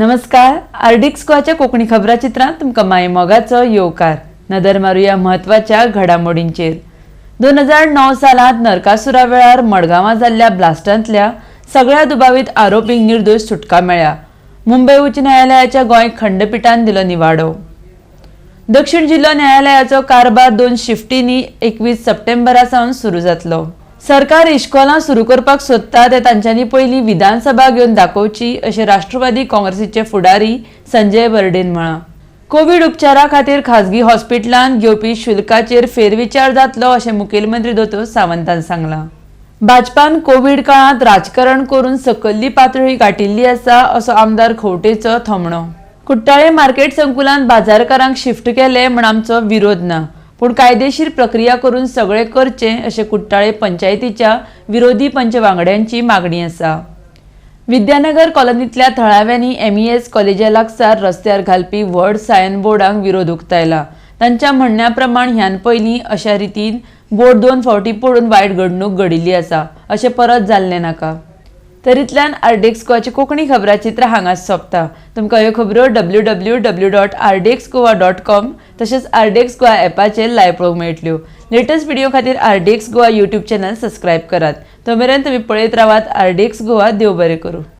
नमस्कार. आरडीएक्सच्या कोकणी खबराचित्रांत तुमकां माय मोगाचो येवकार. नदर मारूया महत्वाच्या घडामोडींचेर. 2009 सालांत नरकासुरा वेळार मडगांवां जाल्ल्या ब्लास्टांतल्या सगळ्या दुबावित आरोपींक निर्दोश सुटका मेळ्ळ्या. मुंबय उच्च न्यायालयाच्या गोंय खंडपीठान दिलो निवाडो. दक्षिण जिल्लो न्यायालयाचो कारभार 2 शिफ्टींनी 21 सप्टेंबरा सावन सुरू जातलो. सरकार इश्कोलां सुरू करपाक सोदता ते तांच्यांनी पयलीं विधानसभा घेवन दाखोवची अशें राष्ट्रवादी काँग्रेसीचे फुडारी संजय बर्डेन म्हळां. कोविड उपचारा खातीर खाजगी हॉस्पिटलांत घेवपी शुल्काचेर फेरविचार जातलो अशें मुखेलमंत्री दोतोर सावंतान सांगलां. भाजपान कोविड काळांत राजकारण करून सकयल्ली पातळी गांठिल्ली आसा असो आमदार खंवटेचो थोमणो. कुट्टाळे मार्केट संकुलांत बाजारकारांक शिफ्ट केले म्हण आमचो विरोध ना, पूण कायदेशीर प्रक्रिया करून सगळे करचे अशें कुट्टाळे पंचायतीच्या विरोधी पंच वांगड्यांची मागणी आसा. विद्यानगर कॉलनींतल्या थळाव्यांनी MES कॉलेजा लागसार रस्त्यार घालपी व्हड सायन बोर्डांक विरोध उक्तायला. तांच्या म्हणण्या प्रमाण ह्यान पयलीं अशा रितीन बोर्ड 2 फावटी पडून वायट घडणूक घडिल्ली आसा अशें परत जाल्लें नाका. तरींतल्यान आरडीएक्सची कोंकणी खबराचित्र हांगाच सोंपता. तुमकां ह्यो खबरो www.rdxgoa.com तशेंच आरडीएक्स गोवा ॲपाचेर लायव्ह पळोवंक मेळटल्यो. लेटस्ट व्हिडिओ खातीर RDX Goa YouTube channel subscribe करात. तो मेरेन तुमी पळयत रावात आरडीएक्स गोवा. देव बरें करूं.